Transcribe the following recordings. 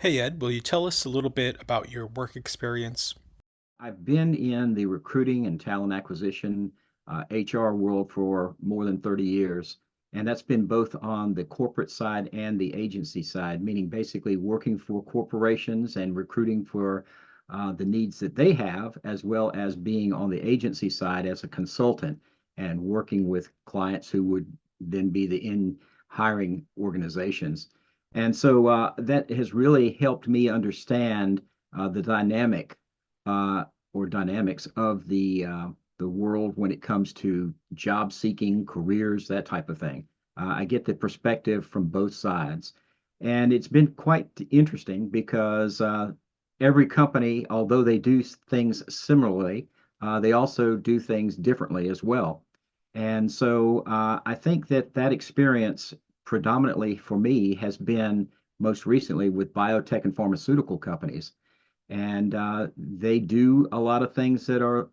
Hey Ed, will you tell us a little bit about your work experience? I've been in the recruiting and talent acquisition, HR world for more than 30 years. And that's been both on the corporate side and the agency side, meaning basically working for corporations and recruiting for the needs that they have, as well as being on the agency side as a consultant and working with clients who would then be the in hiring organizations. And so that has really helped me understand the uh, dynamics of the world when it comes to job seeking, careers, that type of thing. I get the perspective from both sides, and it's been quite interesting because every company, although they do things similarly, they also do things differently as well. And so I think that that experience predominantly for me has been most recently with biotech and pharmaceutical companies, and they do a lot of things that are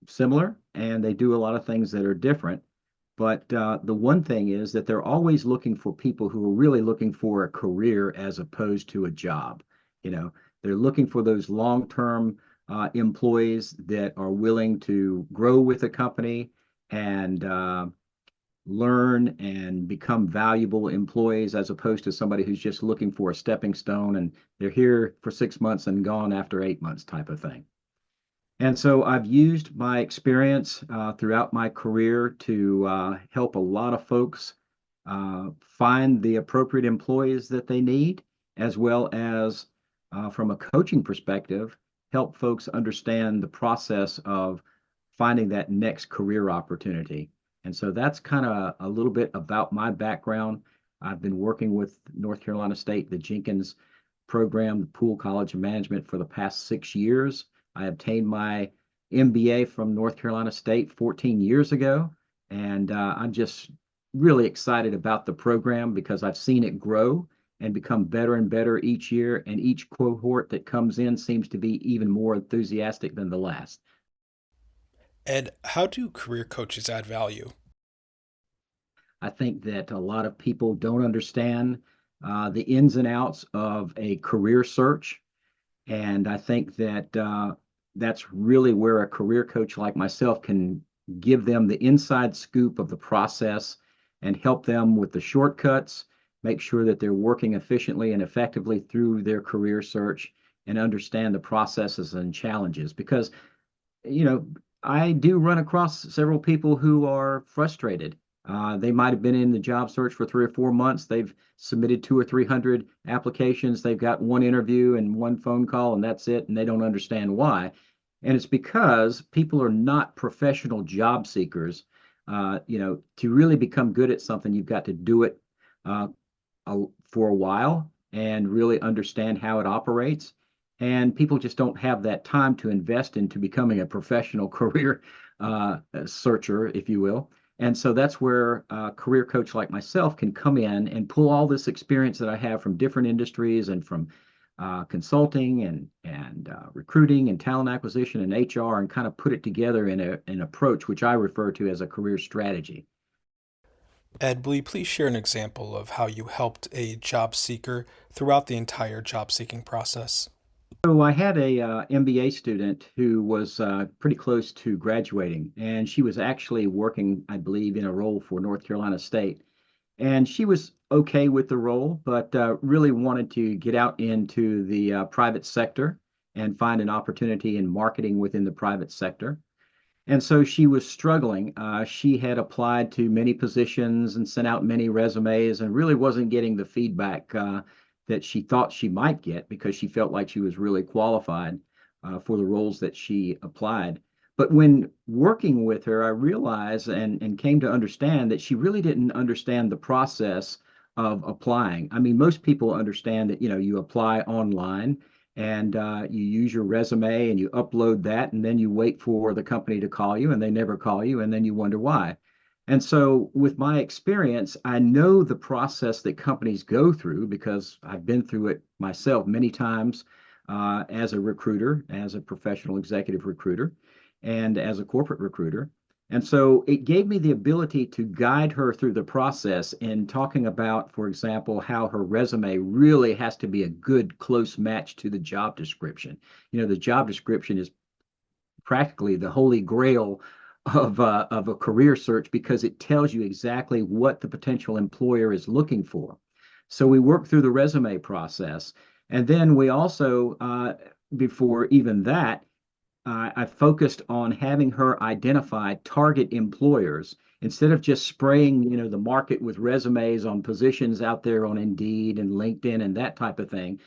similar and they do a lot of things that are different. But the one thing is that they're always looking for people who are really looking for a career as opposed to a job. You know, they're looking for those long-term employees that are willing to grow with the company and learn and become valuable employees as opposed to somebody who's just looking for a stepping stone and they're here for 6 months and gone after 8 months type of thing. And so I've used my experience throughout my career to help a lot of folks find the appropriate employees that they need, as well as from a coaching perspective, help folks understand the process of finding that next career opportunity. And so that's kind of a little bit about my background. I've been working with North Carolina State, the Jenkins program, the Poole College of Management, for the past 6 years. I obtained my MBA from North Carolina State 14 years ago, and I'm just really excited about the program because I've seen it grow and become better and better each year, and each cohort that comes in seems to be even more enthusiastic than the last. Ed, how do career coaches add value? I think that a lot of people don't understand the ins and outs of a career search. And I think that that's really where a career coach like myself can give them the inside scoop of the process and help them with the shortcuts, make sure that they're working efficiently and effectively through their career search and understand the processes and challenges. Because, you know, I do run across several people who are frustrated. They might have been in the job search for 3 or 4 months. They've submitted 2 or 300 applications. They've got one interview and one phone call, and that's it. And they don't understand why. And it's because people are not professional job seekers. To really become good at something, you've got to do it uh, for a while and really understand how it operates. And people just don't have that time to invest into becoming a professional career searcher, if you will. And so that's where a career coach like myself can come in and pull all this experience that I have from different industries and from consulting and recruiting and talent acquisition and HR and kind of put it together in an approach which I refer to as a career strategy. Ed, will you please share an example of how you helped a job seeker throughout the entire job seeking process? So I had a MBA student who was pretty close to graduating, and she was actually working, I believe, in a role for North Carolina State. And she was okay with the role, but really wanted to get out into the private sector and find an opportunity in marketing within the private sector. And so she was struggling. She had applied to many positions and sent out many resumes and really wasn't getting the feedback that she thought she might get because she felt like she was really qualified for the roles that she applied. But when working with her, I realized and came to understand that she really didn't understand the process of applying. I mean, most people understand that, you apply online and you use your resume and you upload that, and then you wait for the company to call you, and they never call you, and then you wonder why. And so, with my experience, I know the process that companies go through because I've been through it myself many times as a recruiter, as a professional executive recruiter, and as a corporate recruiter. And so it gave me the ability to guide her through the process in talking about, for example, how her resume really has to be a good, close match to the job description. The job description is practically the holy grail of a career search because it tells you exactly what the potential employer is looking for. So we work through the resume process. And then we also, before even that, I focused on having her identify target employers instead of just spraying, the market with resumes on positions out there on Indeed and LinkedIn and that type of thing.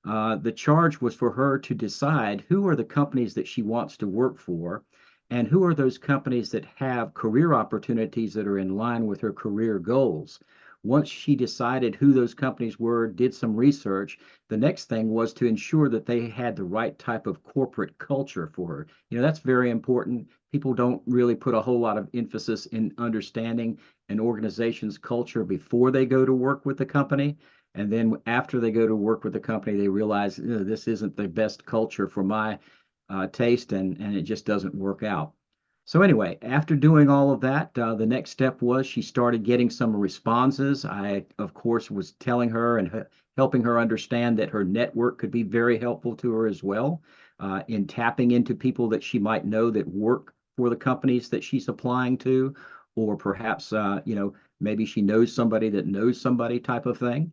The charge was for her to decide who are the companies that she wants to work for and who are those companies that have career opportunities that are in line with her career goals. Once she decided who those companies were, did some research, the next thing was to ensure that they had the right type of corporate culture for her. That's very important. People don't really put a whole lot of emphasis in understanding an organization's culture before they go to work with the company. And then after they go to work with the company, they realize this isn't the best culture for my taste, and it just doesn't work out. So anyway, after doing all of that, the next step was she started getting some responses. I, of course, was telling her and helping her understand that her network could be very helpful to her as well in tapping into people that she might know that work for the companies that she's applying to, or perhaps, maybe she knows somebody type of thing.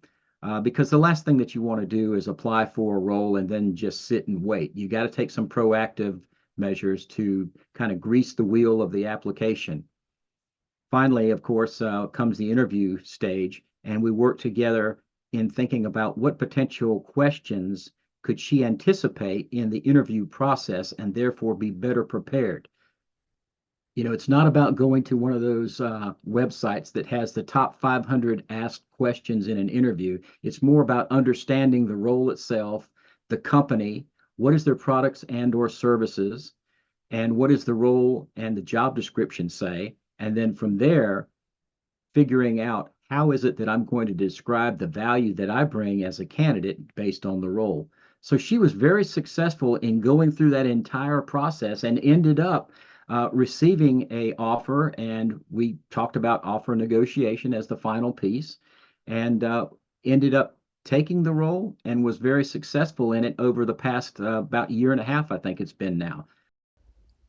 Because the last thing that you want to do is apply for a role and then just sit and wait. You got to take some proactive measures to kind of grease the wheel of the application. Finally, of course, comes the interview stage, and we work together in thinking about what potential questions could she anticipate in the interview process and therefore be better prepared. It's not about going to one of those websites that has the top 500 asked questions in an interview. It's more about understanding the role itself, the company, what is their products and or services, and what is the role and the job description say, and then from there, figuring out how is it that I'm going to describe the value that I bring as a candidate based on the role. So she was very successful in going through that entire process and ended up receiving a offer, and we talked about offer negotiation as the final piece, and ended up taking the role and was very successful in it over the past about year and a half, I think it's been now.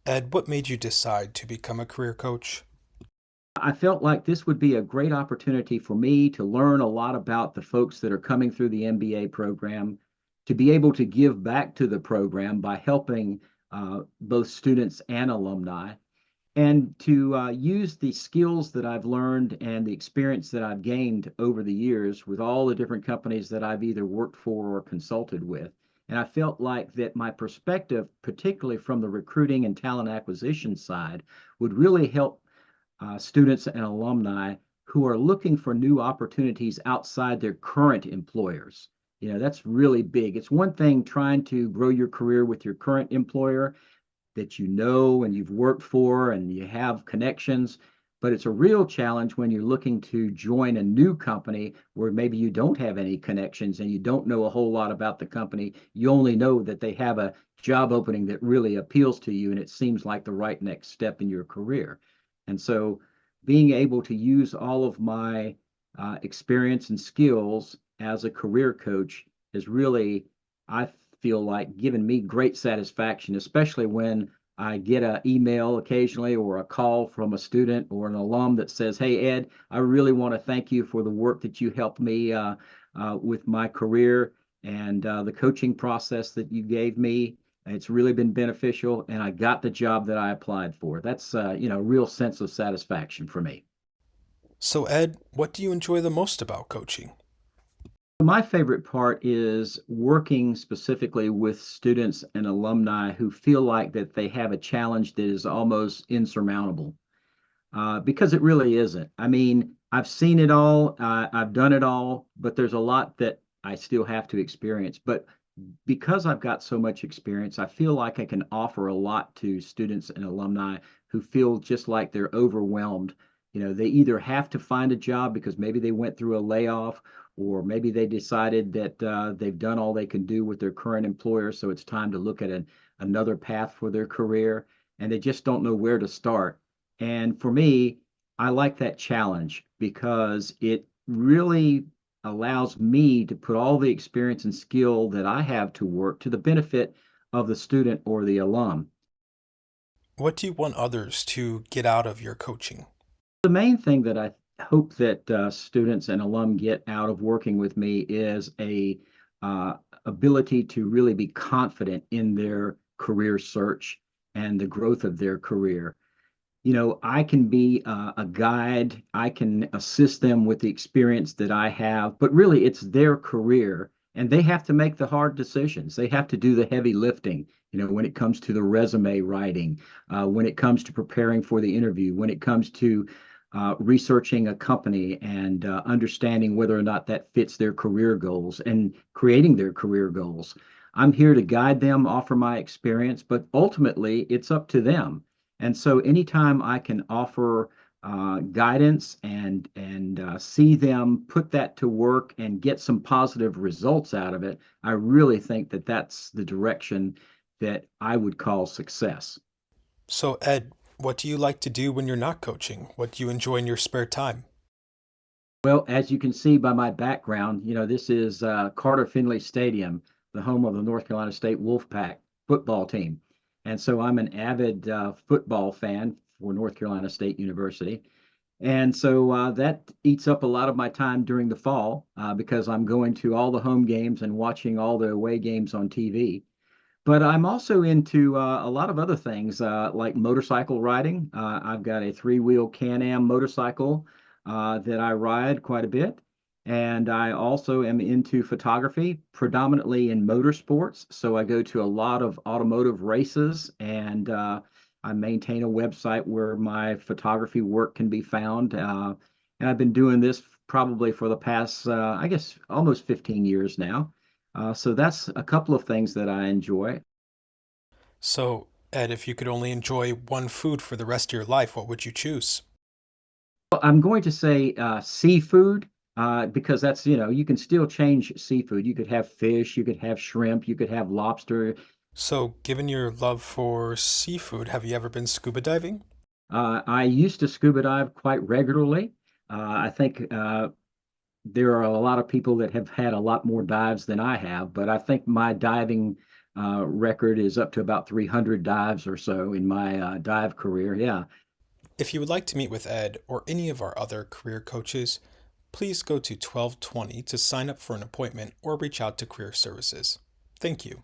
Ed, what made you decide to become a career coach? I felt like this would be a great opportunity for me to learn a lot about the folks that are coming through the MBA program, to be able to give back to the program by helping both students and alumni, and to use the skills that I've learned and the experience that I've gained over the years with all the different companies that I've either worked for or consulted with. And I felt like that my perspective, particularly from the recruiting and talent acquisition side, would really help students and alumni who are looking for new opportunities outside their current employers. That's really big. It's one thing trying to grow your career with your current employer that you know and you've worked for and you have connections. But it's a real challenge when you're looking to join a new company where maybe you don't have any connections and you don't know a whole lot about the company. You only know that they have a job opening that really appeals to you and it seems like the right next step in your career. And so being able to use all of my experience and skills as a career coach has really, I feel like, given me great satisfaction, especially when I get an email occasionally or a call from a student or an alum that says, "Hey, Ed, I really want to thank you for the work that you helped me with my career and the coaching process that you gave me. It's really been beneficial, and I got the job that I applied for." That's a real sense of satisfaction for me. So, Ed, what do you enjoy the most about coaching? My favorite part is working specifically with students and alumni who feel like that they have a challenge that is almost insurmountable, because it really isn't. I mean, I've seen it all, I've done it all, but there's a lot that I still have to experience. But because I've got so much experience, I feel like I can offer a lot to students and alumni who feel just like they're overwhelmed. They either have to find a job because maybe they went through a layoff, or maybe they decided that they've done all they can do with their current employer, so it's time to look at another path for their career, and they just don't know where to start. And for me, I like that challenge because it really allows me to put all the experience and skill that I have to work to the benefit of the student or the alum. What do you want others to get out of your coaching? The main thing that I hope that students and alum get out of working with me is a uh, ability to really be confident in their career search and the growth of their career. I can be a guide, I can assist them with the experience that I have, but really it's their career and they have to make the hard decisions. They have to do the heavy lifting, when it comes to the resume writing, when it comes to preparing for the interview, when it comes to researching a company and understanding whether or not that fits their career goals and creating their career goals. I'm here to guide them, offer my experience, but ultimately it's up to them. And so anytime I can offer guidance and see them put that to work and get some positive results out of it, I really think that that's the direction that I would call success. So, Ed, what do you like to do when you're not coaching? What do you enjoy in your spare time? Well, as you can see by my background, this is Carter Finley Stadium, the home of the North Carolina State Wolfpack football team. And so I'm an avid football fan for North Carolina State University. And so that eats up a lot of my time during the fall because I'm going to all the home games and watching all the away games on TV. But I'm also into a lot of other things like motorcycle riding. I've got a three-wheel Can-Am motorcycle that I ride quite a bit. And I also am into photography, predominantly in motorsports. So I go to a lot of automotive races and I maintain a website where my photography work can be found. And I've been doing this probably for the past, I guess, almost 15 years now. So that's a couple of things that I enjoy. So, Ed, if you could only enjoy one food for the rest of your life, what would you choose? Well, I'm going to say seafood because that's, you can still change seafood. You could have fish, you could have shrimp, you could have lobster. So, given your love for seafood, have you ever been scuba diving? I used to scuba dive quite regularly. I think there are a lot of people that have had a lot more dives than I have, but I think my diving record is up to about 300 dives or so in my dive career. Yeah. If you would like to meet with Ed or any of our other career coaches, please go to 1220 to sign up for an appointment or reach out to Career Services. Thank you.